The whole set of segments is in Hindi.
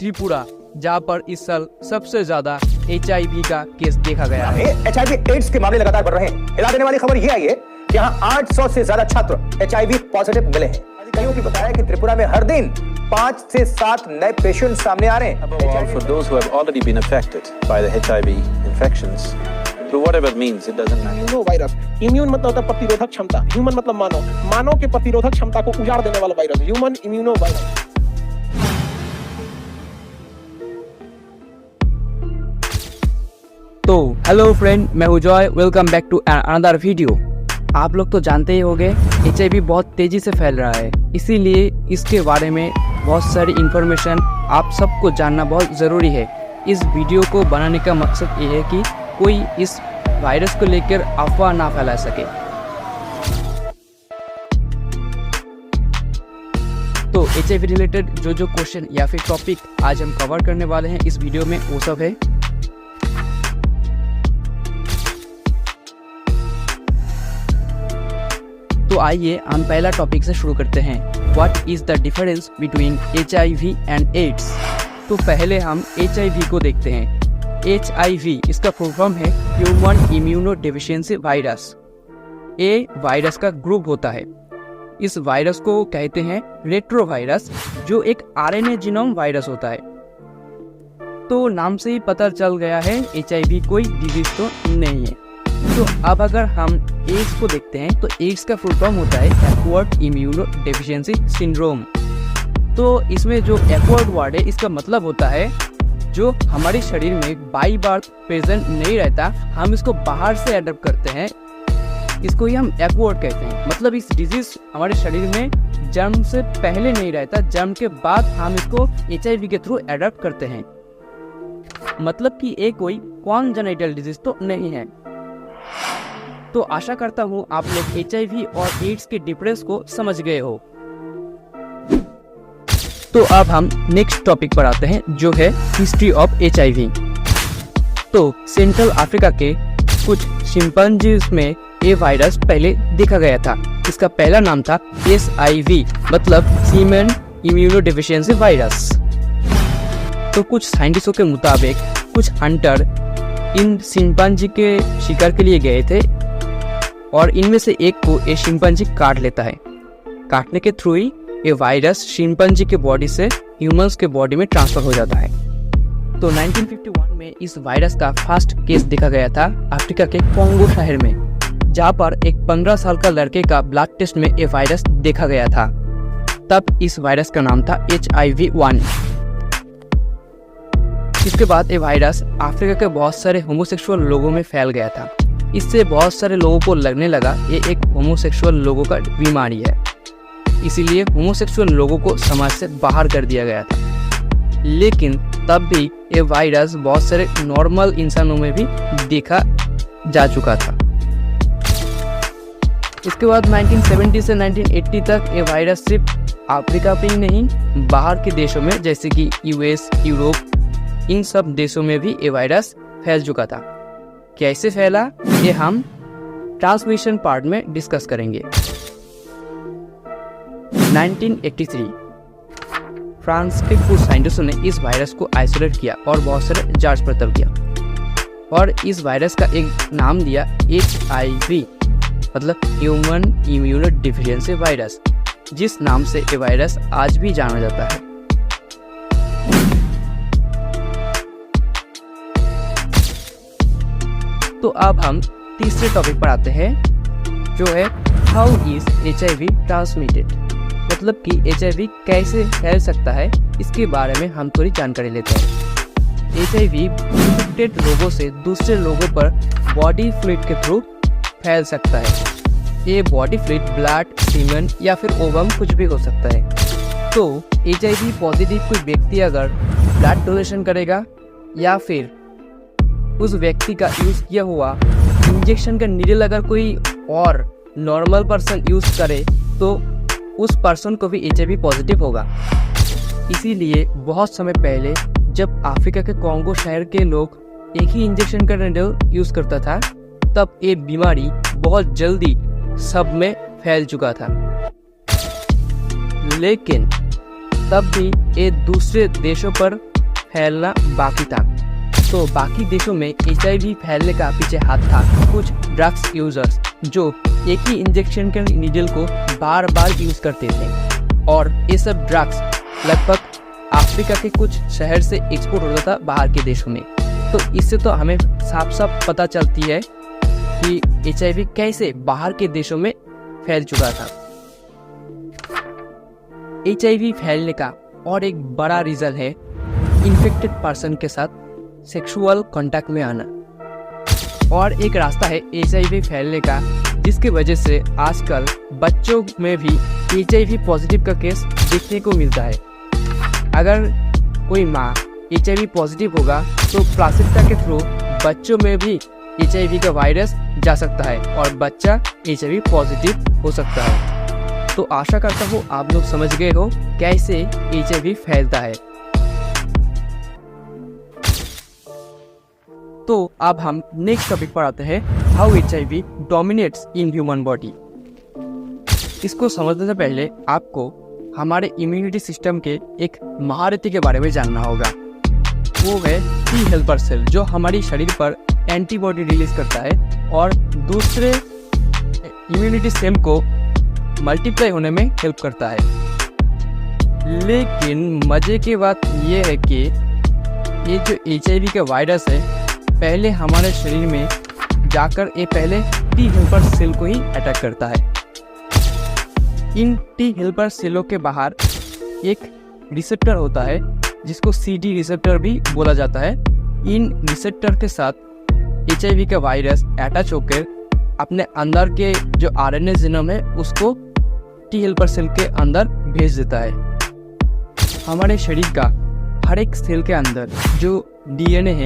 त्रिपुरा, जहां पर इस साल सबसे ज्यादा HIV का केस देखा गया है। HIV एड्स के मामले लगातार बढ़ रहे हैं। हिला देने वाली खबर यह आई है कि यहाँ 800 से ज्यादा छात्र HIV पॉजिटिव मिले हैं। अधिकारियों की बताया कि त्रिपुरा में हर दिन 5 से 7 नए पेशेंट सामने आ रहे हैं। For those who have already been affected by the HIV infections, through whatever means, it doesn't matter. Immuno virus, immune मतलब होता है प्रतिरोधक क्षमता, ह्यूमन मतलब मानव, मानव के प्रतिरोधक क्षमता को उजाड़ देने वाला वायरस, ह्यूमन इम्यूनो वायरस। तो हेलो फ्रेंड, मैं हूं Joy. Welcome back to another video. आप लोग तो जानते ही होंगे HIV बहुत तेजी से फैल रहा है, इसीलिए इसके बारे में बहुत सारी इन्फॉर्मेशन आप सबको जानना बहुत ज़रूरी है। इस वीडियो को बनाने का मकसद ये है कि कोई इस वायरस को लेकर अफवाह ना फैला सके। तो HIV रिलेटेड जो क्वेश्चन या फिर टॉपिक आज हम कवर करने वाले हैं इस वीडियो में, वो सब है। तो आइए हम पहला टॉपिक से शुरू करते हैं। What is the difference between HIV and AIDS. तो पहले हम HIV को देखते हैं। HIV इसका फुल फॉर्म है ह्यूमन इम्यूनो डेफिशिएंसी वायरस। ये वायरस का ग्रुप होता है। इस वायरस को कहते हैं रेट्रोवायरस, जो एक RNA जीनोम वायरस होता है। तो नाम से ही पता चल गया है HIV कोई डिजीज तो नहीं है। तो अब अगर हम एड्स को देखते हैं तो एड्स का फुल फॉर्म होता है एक्वायर्ड इम्यूनो डेफिशिएंसी सिंड्रोम। तो इसमें जो एक्वायर्ड वर्ड है, इसका मतलब होता है जो हमारे शरीर में बाई बर्थ प्रेजेंट नहीं रहता, हम इसको बाहर से अडॉप्ट करते हैं, इसको ही हम एक्वायर्ड कहते हैं। मतलब इस डिजीज हमारे शरीर में जन्म से पहले नहीं रहता, जन्म के बाद हम इसको HIV के थ्रू अडॉप्ट करते हैं। मतलब कि ये कोई कॉन्जेनिटल डिजीज तो नहीं है। तो आशा करता हूँ आप लोग HIV और एड्स के डिफरेंस को समझ गए हो। तो अब हम नेक्स्ट टॉपिक पर आते हैं, जो है हिस्ट्री ऑफ HIV। तो सेंट्रल अफ्रीका के कुछ शिंपांजीज में ये वायरस पहले देखा गया था। इसका पहला नाम था SIV, मतलब सीमेन इम्यूनो डेफिशिएंसी वायरस। तो कुछ साइंटिस्टों के मुताबिक कुछ हंटर इन शिंपांजी के शिकार के लिए गए थे और इनमें से एक को ये शिंपांजी काट लेता है। काटने के थ्रू ही ये वायरस शिंपांजी के बॉडी से ह्यूमंस के बॉडी में ट्रांसफर हो जाता है। तो 1951 में इस वायरस का फर्स्ट केस देखा गया था अफ्रीका के कोंगो शहर में, जहाँ पर एक 15 साल का लड़के का ब्लड टेस्ट में ये वायरस देखा गया था। तब इस वायरस का नाम था HIV-1। इसके बाद ये वायरस अफ्रीका के बहुत सारे होमोसेक्सुअल लोगों में फैल गया था। इससे बहुत सारे लोगों को लगने लगा ये एक होमोसेक्सुअल लोगों का बीमारी है, इसीलिए होमोसेक्सुअल लोगों को समाज से बाहर कर दिया गया था। लेकिन तब भी ये वायरस बहुत सारे नॉर्मल इंसानों में भी देखा जा चुका था। इसके बाद 1970 से 1980 तक ये वायरस सिर्फ अफ्रीका पे ही नहीं, बाहर के देशों में जैसे कि US, यूरोप, इन सब देशों में भी ये वायरस फैल चुका था। कैसे फैला ये हम ट्रांसमिशन पार्ट में डिस्कस करेंगे। 1983 फ्रांस के कुछ साइंटिस्टों ने इस वायरस को आइसोलेट किया और बहुत सारे जांच पड़ताल किया और इस वायरस का एक नाम दिया HIV, मतलब ह्यूमन इम्यूनो डेफिशिएंसी वायरस, जिस नाम से ये वायरस आज भी जाना जाता है। तो अब हम तीसरे टॉपिक पर आते हैं, जो है हाउ इज HIV ट्रांसमिटेड। मतलब कि HIV कैसे फैल सकता है, इसके बारे में हम थोड़ी जानकारी लेते हैं। HIV इन्फेक्टेड लोगों से दूसरे लोगों पर बॉडी फ्लूइड के थ्रू फैल सकता है। ये बॉडी फ्लूइड ब्लड, सीमेन या फिर ओवम कुछ भी हो सकता है। तो HIV पॉजिटिव कोई व्यक्ति अगर ब्लड डोनेशन करेगा या फिर उस व्यक्ति का यूज किया हुआ इंजेक्शन का नीडल अगर कोई और नॉर्मल पर्सन यूज करे, तो उस पर्सन को भी HIV पॉजिटिव होगा। इसीलिए बहुत समय पहले जब अफ्रीका के कोंगो शहर के लोग एक ही इंजेक्शन का नीडल यूज करता था, तब ये बीमारी बहुत जल्दी सब में फैल चुका था। लेकिन तब भी ये दूसरे देशों पर फैलना बाकी था। तो बाकी देशों में HIV फैलने का पीछे हाथ था कुछ ड्रग्स यूजर्स जो एक ही इंजेक्शन के नीडल को बार बार यूज करते थे, और ये सब ड्रग्स लगभग अफ्रीका के कुछ शहर से एक्सपोर्ट होता था बाहर के देशों में। तो इससे तो हमें साफ साफ पता चलती है कि HIV कैसे बाहर के देशों में फैल चुका था। HIV फैलने का और एक बड़ा रीजन है इन्फेक्टेड पर्सन के साथ सेक्सुअल कांटेक्ट में आना, और एक रास्ता है HIV फैलने का जिसकी वजह से आजकल बच्चों में भी HIV पॉजिटिव का केस देखने को मिलता है। अगर कोई माँ HIV पॉजिटिव होगा तो प्लासेंटा के थ्रू बच्चों में भी HIV का वायरस जा सकता है और बच्चा HIV पॉजिटिव हो सकता है। तो आशा करता हूँ आप लोग समझ गए हो कैसे HIV फैलता है। तो अब हम नेक्स्ट टॉपिक पर आते हैं, how HIV dominates in human body. इसको समझने से पहले आपको हमारे इम्यूनिटी सिस्टम के एक महारथी के बारे में जानना होगा। वो है टी हेल्पर सेल, जो हमारी शरीर पर एंटीबॉडी रिलीज करता है और दूसरे इम्यूनिटी सेल को मल्टीप्लाई होने में हेल्प करता है। लेकिन मजे की बात यह है कि ये जो HIV का वायरस है पहले हमारे शरीर में जाकर ये पहले टी हेल्पर सेल को ही अटैक करता है। इन टी हेल्पर सेलों के बाहर एक रिसेप्टर होता है जिसको CD रिसेप्टर भी बोला जाता है। इन रिसेप्टर के साथ HIV का वायरस अटैच होकर अपने अंदर के जो RNA जीनोम है उसको टी हेल्पर सेल के अंदर भेज देता है। हमारे शरीर का हर एक सेल के अंदर जो DNA है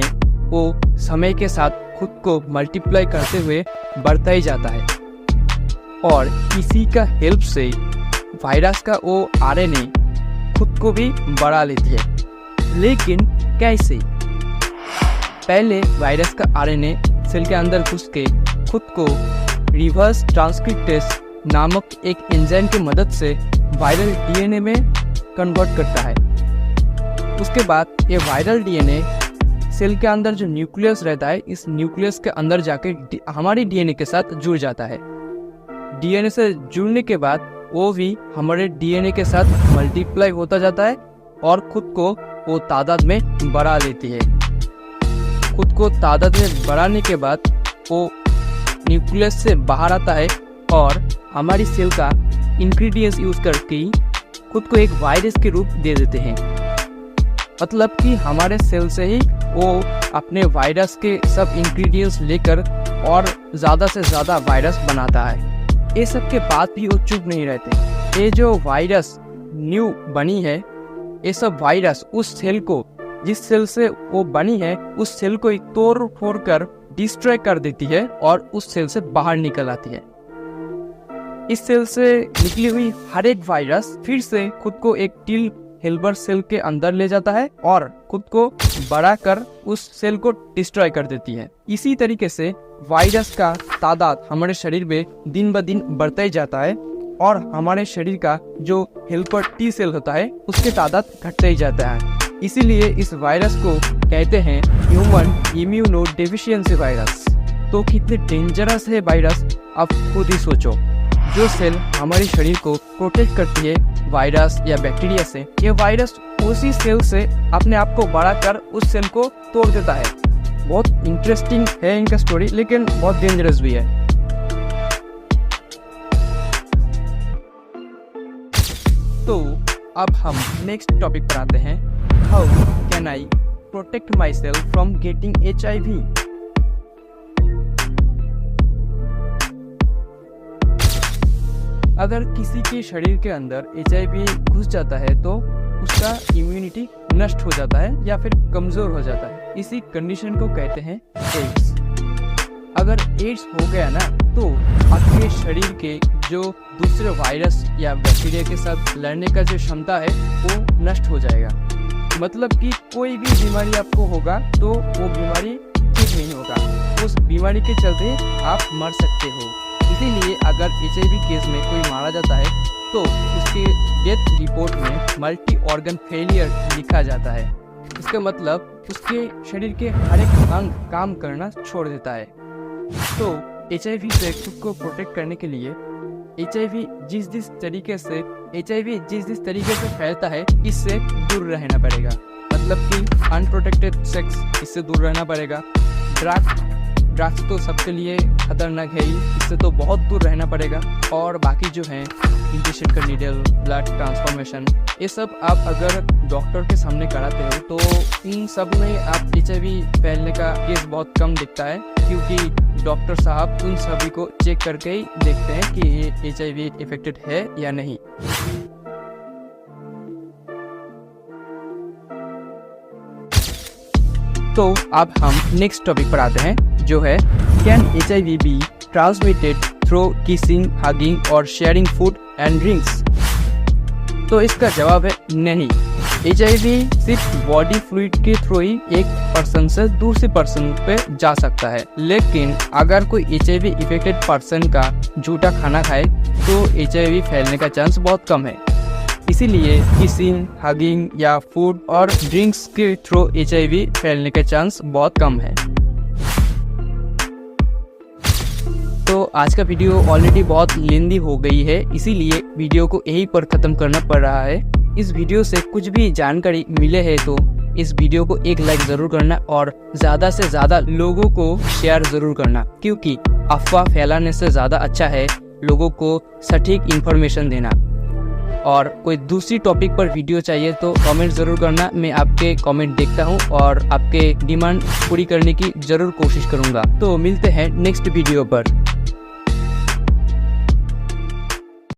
वो समय के साथ खुद को मल्टीप्लाई करते हुए बढ़ता ही जाता है, और इसी का हेल्प से वायरस का वो RNA खुद को भी बढ़ा लेती है। लेकिन कैसे? पहले वायरस का RNA सेल के अंदर घुस के खुद को रिवर्स ट्रांसक्रिप्टेस नामक एक एंजाइम की मदद से वायरल DNA में कन्वर्ट करता है। उसके बाद ये वायरल DNA सेल के अंदर जो न्यूक्लियस रहता है, इस न्यूक्लियस के अंदर जाके हमारी DNA के साथ जुड़ जाता है। DNA से जुड़ने के बाद वो भी हमारे DNA के साथ मल्टीप्लाई होता जाता है और खुद को वो तादाद में बढ़ा लेती है। खुद को तादाद में बढ़ाने के बाद वो न्यूक्लियस से बाहर आता है और हमारी सेल का इंग्रेडिएंट्स यूज करके खुद को एक वायरस के रूप दे देते हैं। मतलब कि हमारे सेल से ही वो अपने वायरस के सब इंग्रेडिएंट्स लेकर और ज़्यादा से ज़्यादा वायरस बनाता है। ये सब के बाद भी वो चुप नहीं रहते। ये जो वायरस न्यू बनी है, ये सब वायरस उस सेल को, जिस सेल से वो बनी है, उस सेल को तोड़ फोड़ कर डिस्ट्रॉय कर देती है और उस सेल से बाहर निकल आती है। इस सेल से निकली हुई हर एक वायरस फिर से खुद को एक टी हेल्पर सेल के अंदर ले जाता है और खुद को बढ़ाकर उस सेल को डिस्ट्रॉय कर देती है। इसी तरीके से वायरस का तादाद हमारे शरीर में दिन ब दिन बढ़ता ही जाता है और हमारे शरीर का जो हेल्पर टी सेल होता है उसके तादाद घटता ही जाता है। इसीलिए इस वायरस को कहते हैं ह्यूमन इम्यूनो डेफिशिएंसी वायरस। तो कितने डेंजरस है वायरस, आप खुद ही सोचो। जो सेल हमारे शरीर को प्रोटेक्ट करती है वायरस या बैक्टीरिया से, ये वायरस उसी सेल से अपने आप को बढ़ाकर उस सेल को तोड़ देता है। बहुत इंटरेस्टिंग है इनका स्टोरी, लेकिन बहुत डेंजरस भी है। तो अब हम नेक्स्ट टॉपिक पर आते हैं, how can I protect my self from getting HIV। अगर किसी के शरीर के अंदर HIV घुस जाता है तो उसका इम्यूनिटी नष्ट हो जाता है या फिर कमजोर हो जाता है। इसी कंडीशन को कहते हैं एड्स। अगर एड्स हो गया ना तो आपके शरीर के जो दूसरे वायरस या बैक्टीरिया के साथ लड़ने का जो क्षमता है वो नष्ट हो जाएगा। मतलब कि कोई भी बीमारी आपको होगा तो वो बीमारी ठीक नहीं होगा, उस बीमारी के चलते आप मर सकते हो। इसीलिए अगर HIV केस में कोई मारा जाता है तो उसके डेथ रिपोर्ट में मल्टी ऑर्गन फेलियर लिखा जाता है। इसका मतलब उसके शरीर के हर एक अंग काम करना छोड़ देता है। तो HIV से खुद को प्रोटेक्ट करने के लिए HIV जिस तरीके से फैलता है इससे दूर रहना पड़ेगा। मतलब कि अनप्रोटेक्टेड सेक्स, इससे दूर रहना पड़ेगा। ड्रग्स तो सबके लिए खतरनाक है ही, इससे तो बहुत दूर रहना पड़ेगा। और बाकी जो है इंजेक्शन का नीडल, ब्लड ट्रांसफॉर्मेशन, ये सब आप अगर डॉक्टर के सामने कराते हो तो इन सब में आप HIV फैलने का केस बहुत कम दिखता है, क्योंकि डॉक्टर साहब उन सभी को चेक करके ही देखते हैं कि ये HIV इफेक्टेड है या नहीं। तो अब हम नेक्स्ट टॉपिक पर आते हैं, जो है can HIV be transmitted through kissing, hugging और शेयरिंग फूड एंड ड्रिंक्स। तो इसका जवाब है नहीं। HIV सिर्फ बॉडी फ्लूइड के थ्रू ही एक पर्सन से दूसरे पर्सन पे जा सकता है, लेकिन अगर कोई HIV इफेक्टेड पर्सन का झूठा खाना खाए तो HIV फैलने का चांस बहुत कम है। इसीलिए किसिंग, हगिंग या फूड और ड्रिंक्स के थ्रू HIV फैलने के चांस बहुत कम है। तो आज का वीडियो ऑलरेडी बहुत लेंदी हो गई है, इसीलिए वीडियो को यहीं पर ख़त्म करना पड़ रहा है। इस वीडियो से कुछ भी जानकारी मिले है तो इस वीडियो को एक लाइक ज़रूर करना और ज़्यादा से ज़्यादा लोगों को शेयर ज़रूर करना, क्योंकि अफवाह फैलाने से ज़्यादा अच्छा है लोगों को सटीक इन्फॉर्मेशन देना। और कोई दूसरी टॉपिक पर वीडियो चाहिए तो कमेंट ज़रूर करना, मैं आपके कमेंट देखता हूँ और आपके डिमांड पूरी करने की ज़रूर कोशिश करूँगा। तो मिलते हैं नेक्स्ट वीडियो पर।